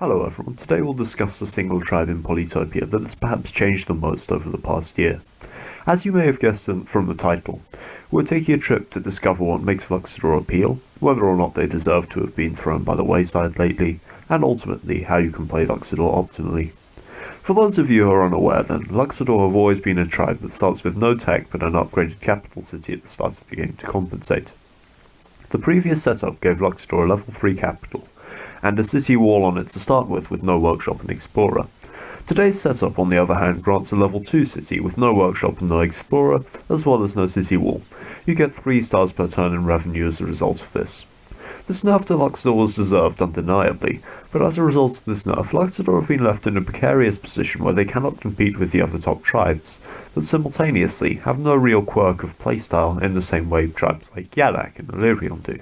Hello everyone, today we'll discuss the single tribe in Polytopia that has perhaps changed the most over the past year. As you may have guessed from the title, we're taking a trip to discover what makes Luxidoor appeal, whether or not they deserve to have been thrown by the wayside lately, and ultimately how you can play Luxidoor optimally. For those of you who are unaware then, Luxidoor have always been a tribe that starts with no tech but an upgraded capital city at the start of the game to compensate. The previous setup gave Luxidoor a level 3 capital, and a city wall on it to start with no workshop and explorer. Today's setup, on the other hand, grants a level 2 city with no workshop and no explorer, as well as no city wall. You get 3 stars per turn in revenue as a result of this. This nerf to Luxidoor was deserved undeniably, but as a result of this nerf, Luxidoor have been left in a precarious position where they cannot compete with the other top tribes, but simultaneously have no real quirk of playstyle in the same way tribes like Yadak and Illyrion do.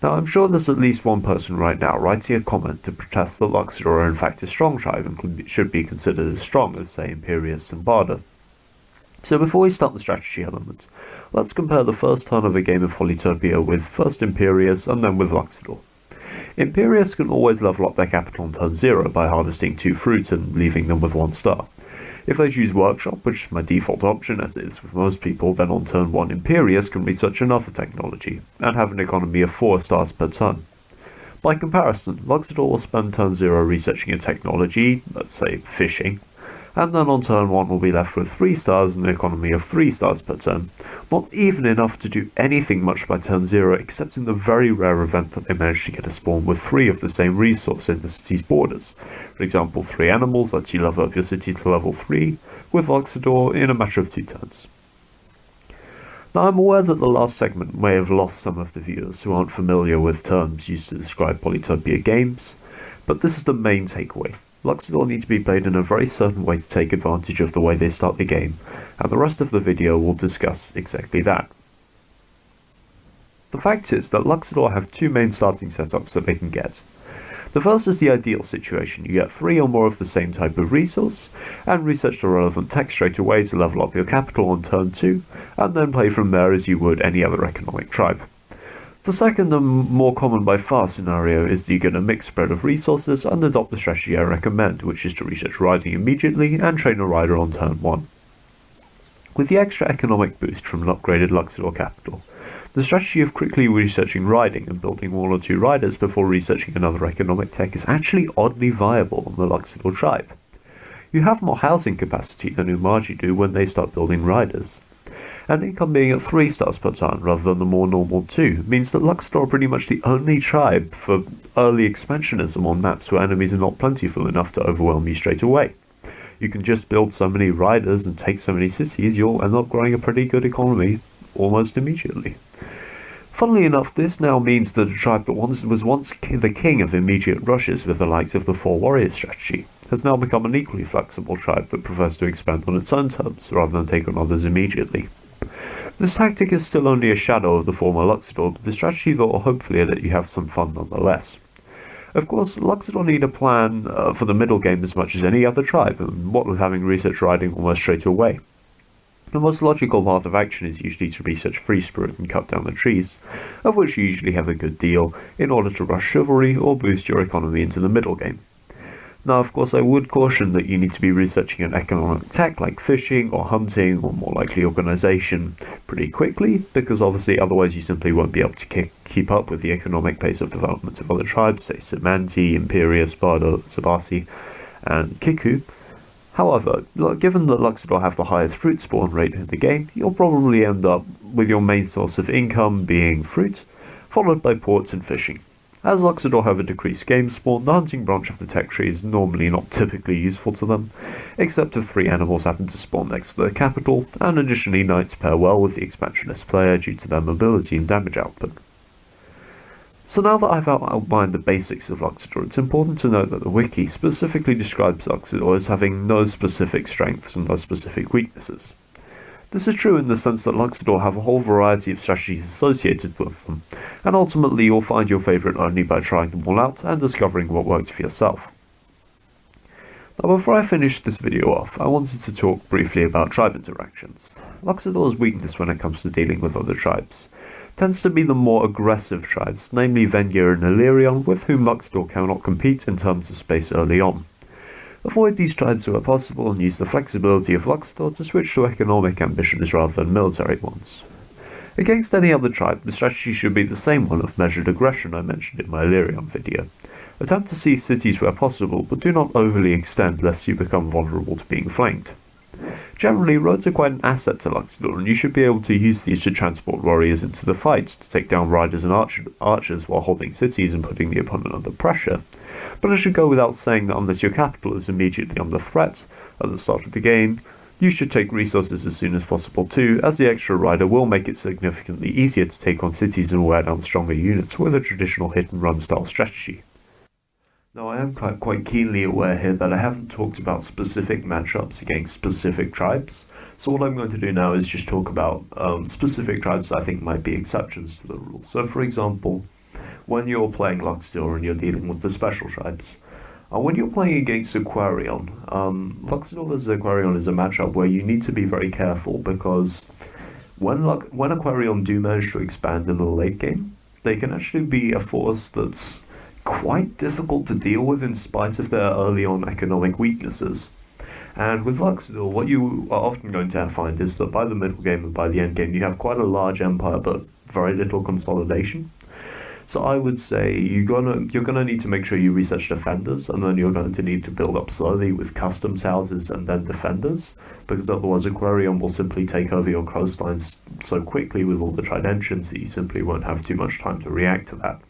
Now, I'm sure there's at least one person right now writing a comment to protest that Luxidoor are in fact a strong tribe and should be considered as strong as, say, Imperius and Barda. So before we start the strategy element, let's compare the first turn of a game of Polytopia with first Imperius and then with Luxidoor. Imperius can always level up their capital on turn 0 by harvesting 2 fruit and leaving them with 1 star. If they choose Workshop, which is my default option as it is with most people, then on turn 1 Imperius can research another technology, and have an economy of 4 stars per turn. By comparison, Luxidoor will spend turn 0 researching a technology, let's say fishing, and then on turn 1 will be left with 3 stars and an economy of 3 stars per turn, not even enough to do anything much by turn 0 except in the very rare event that they manage to get a spawn with 3 of the same resource in the city's borders. For example, 3 animals lets you level up your city to level 3, with Luxidoor in a matter of 2 turns. Now, I'm aware that the last segment may have lost some of the viewers who aren't familiar with terms used to describe Polytopia games, but this is the main takeaway. Luxidoor need to be played in a very certain way to take advantage of the way they start the game, and the rest of the video will discuss exactly that. The fact is that Luxidoor have 2 main starting setups that they can get. The first is the ideal situation. You get 3 or more of the same type of resource, and research the relevant tech straight away to level up your capital on turn 2, and then play from there as you would any other economic tribe. The second and more common by far scenario is that you get a mixed spread of resources and adopt the strategy I recommend, which is to research riding immediately and train a rider on turn 1. With the extra economic boost from an upgraded Luxidoor capital, the strategy of quickly researching riding and building 1 or 2 riders before researching another economic tech is actually oddly viable on the Luxidoor tribe. You have more housing capacity than Umaji do when they start building riders. And income being at 3 stars per turn rather than the more normal 2 means that Luxidoor are pretty much the only tribe for early expansionism on maps where enemies are not plentiful enough to overwhelm you straight away. You can just build so many riders and take so many cities, you'll end up growing a pretty good economy almost immediately. Funnily enough, this now means that a tribe that was once the king of immediate rushes with the likes of the 4 warrior strategy has now become an equally flexible tribe that prefers to expand on its own terms rather than take on others immediately. This tactic is still only a shadow of the former Luxidoor, but the strategy that will hopefully let you have some fun nonetheless. Of course, Luxidoor need a plan for the middle game as much as any other tribe, and what with having research riding almost straight away. The most logical path of action is usually to research free spirit and cut down the trees, of which you usually have a good deal, in order to rush chivalry or boost your economy into the middle game. Now, of course, I would caution that you need to be researching an economic tech like fishing or hunting or more likely organization pretty quickly, because obviously otherwise you simply won't be able to keep up with the economic pace of development of other tribes, say Simanti, Imperius, Bardo, Sabasi, and Kiku. However, given that Luxidoor have the highest fruit spawn rate in the game, you'll probably end up with your main source of income being fruit, followed by ports and fishing. As Luxidoor have a decreased game spawn, the hunting branch of the tech tree is normally not typically useful to them, except if 3 animals happen to spawn next to their capital, and additionally knights pair well with the expansionist player due to their mobility and damage output. So now that I've outlined the basics of Luxidoor, it's important to note that the wiki specifically describes Luxidoor as having no specific strengths and no specific weaknesses. This is true in the sense that Luxidoor have a whole variety of strategies associated with them, and ultimately you'll find your favourite only by trying them all out and discovering what works for yourself. Now, before I finish this video off, I wanted to talk briefly about tribe interactions. Luxidoor's weakness when it comes to dealing with other tribes tends to be the more aggressive tribes, namely Vengia and Illyrion, with whom Luxidoor cannot compete in terms of space early on. Avoid these tribes where possible and use the flexibility of Luxidoor to switch to economic ambitions rather than military ones. Against any other tribe, the strategy should be the same one of measured aggression I mentioned in my Illyrion video. Attempt to seize cities where possible, but do not overly extend lest you become vulnerable to being flanked. Generally, roads are quite an asset to Luxidoor, and you should be able to use these to transport warriors into the fight, to take down riders and archers while holding cities and putting the opponent under pressure. But it should go without saying that unless your capital is immediately under threat at the start of the game, you should take resources as soon as possible too, as the extra rider will make it significantly easier to take on cities and wear down stronger units with a traditional hit and run style strategy. Now, I am quite keenly aware here that I haven't talked about specific matchups against specific tribes, so what I'm going to do now is just talk about specific tribes that I think might be exceptions to the rule. So for example, when you're playing Luxidoor and you're dealing with the special tribes, when you're playing against Aquarion, Luxidoor vs Aquarion is a matchup where you need to be very careful, because when Aquarion do manage to expand in the late game, they can actually be a force that's quite difficult to deal with in spite of their early on economic weaknesses. And with Luxidoor, what you are often going to find is that by the middle game and by the end game, you have quite a large empire but very little consolidation. So I would say you're gonna need to make sure you research defenders, and then you're going to need to build up slowly with customs houses and then defenders, because otherwise Aquarion will simply take over your coastlines so quickly with all the Tridentians that you simply won't have too much time to react to that.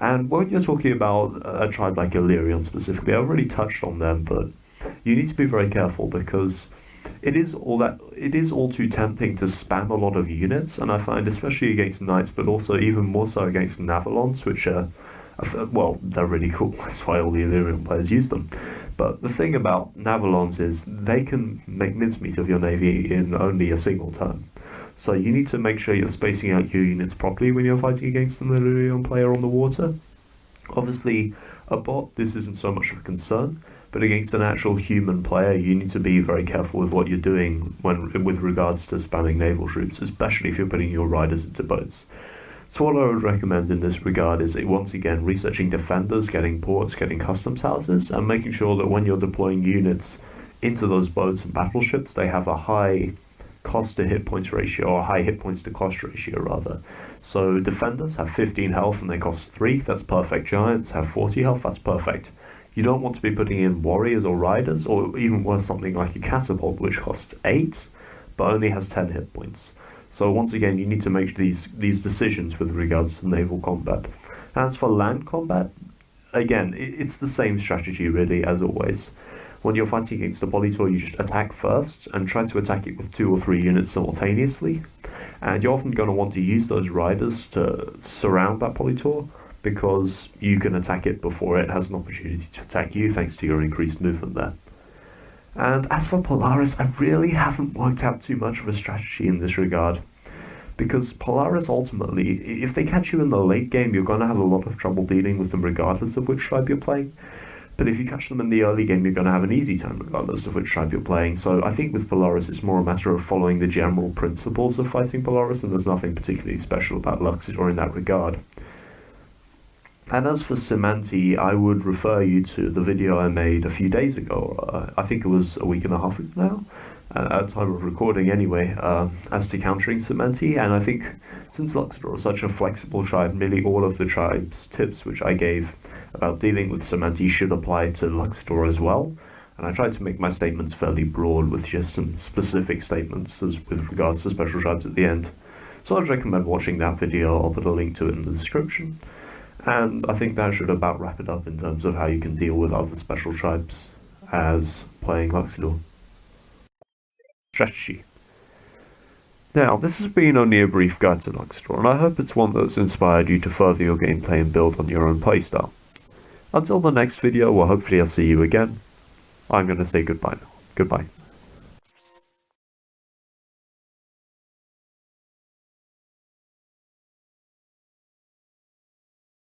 And when you're talking about a tribe like Illyrion specifically, I've already touched on them, but you need to be very careful, because it is all too tempting to spam a lot of units, and I find especially against knights, but also even more so against Navalons, which are, well, they're really cool. That's why all the Illyrion players use them. But the thing about Navalons is they can make mincemeat of your navy in only a single turn. So you need to make sure you're spacing out your units properly when you're fighting against an Illyrion player on the water. Obviously, a bot, this isn't so much of a concern, but against an actual human player, you need to be very careful with what you're doing with regards to spamming naval troops, especially if you're putting your riders into boats. So what I would recommend in this regard is, once again, researching defenders, getting ports, getting customs houses, and making sure that when you're deploying units into those boats and battleships, they have a high cost to hit points ratio, or high hit points to cost ratio rather. So defenders have 15 health and they cost 3, that's perfect. Giants have 40 health, that's perfect. You don't want to be putting in warriors or riders, or even worse, something like a catapult which costs 8 but only has 10 hit points. So once again, you need to make these decisions with regards to naval combat. As for land combat, again, it's the same strategy really as always. When you're fighting against a Polytopia, you just attack first and try to attack it with 2 or 3 units simultaneously. And you're often going to want to use those riders to surround that Polytopia, because you can attack it before it has an opportunity to attack you thanks to your increased movement there. And as for Polaris, I really haven't worked out too much of a strategy in this regard, because Polaris ultimately, if they catch you in the late game, you're going to have a lot of trouble dealing with them regardless of which tribe you're playing. But if you catch them in the early game, you're going to have an easy time regardless of which tribe you're playing. So I think with Polaris, it's more a matter of following the general principles of fighting Polaris, and there's nothing particularly special about Luxidoor in that regard. And as for Semanti, I would refer you to the video I made a few days ago. I think it was a week and a half ago now, at time of recording anyway, as to countering Semanti. And I think since Luxidoor is such a flexible tribe, nearly all of the tribe's tips which I gave about dealing with Semanti should apply to Luxidoor as well. And I tried to make my statements fairly broad with just some specific statements with regards to special tribes at the end. So I'd recommend watching that video. I'll put a link to it in the description. And I think that should about wrap it up in terms of how you can deal with other special tribes as playing Luxidoor. Strategy. Now, this has been only a brief guide to Luxidoor, and I hope it's one that's inspired you to further your gameplay and build on your own playstyle. Until the next video, where hopefully I'll see you again, I'm going to say goodbye now. Goodbye.